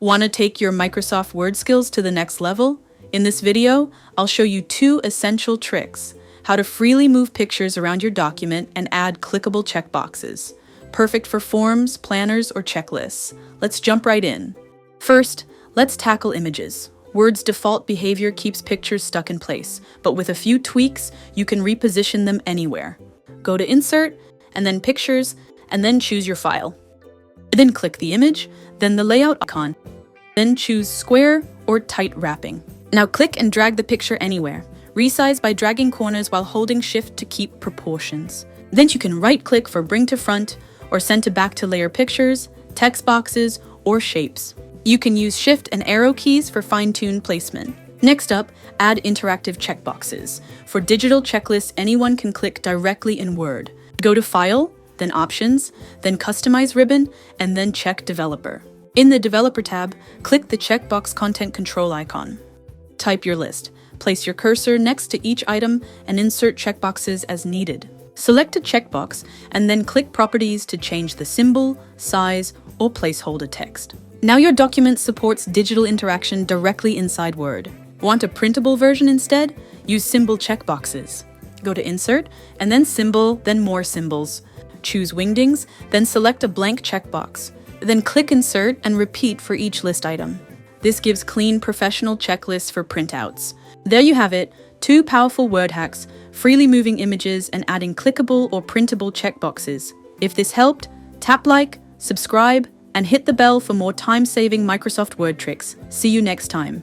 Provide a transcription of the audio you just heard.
Want to take your Microsoft Word skills to the next level? In this video, I'll show you 2 essential tricks: how to freely move pictures around your document and add clickable checkboxes. Perfect for forms, planners, or checklists. Let's jump right in. First, let's tackle images. Word's default behavior keeps pictures stuck in place, but with a few tweaks, you can reposition them anywhere. Go to Insert, and then Pictures, and then choose your file. Then click the image, then the layout icon. Then choose Square or Tight Wrapping. Now click and drag the picture anywhere. Resize by dragging corners while holding Shift to keep proportions. Then you can right-click for Bring to Front or Send to Back to layer pictures, text boxes, or shapes. You can use Shift and arrow keys for fine-tuned placement. Next up, add interactive checkboxes. For digital checklists, anyone can click directly in Word. Go to File, then Options, then Customize ribbon, and then Check Developer. In the Developer tab, click the checkbox content control icon. Type your list. Place your cursor next to each item and insert checkboxes as needed. Select a checkbox and then click Properties to change the symbol, size, or placeholder text. Now your document supports digital interaction directly inside Word. Want a printable version instead? Use symbol checkboxes. Go to Insert, and then Symbol, then More Symbols. Choose Wingdings, then select a blank checkbox. Then click Insert and repeat for each list item. This gives clean, professional checklists for printouts. There you have it, 2 powerful word hacks, freely moving images and adding clickable or printable checkboxes. If this helped, tap like, subscribe, and hit the bell for more time-saving Microsoft Word tricks. See you next time.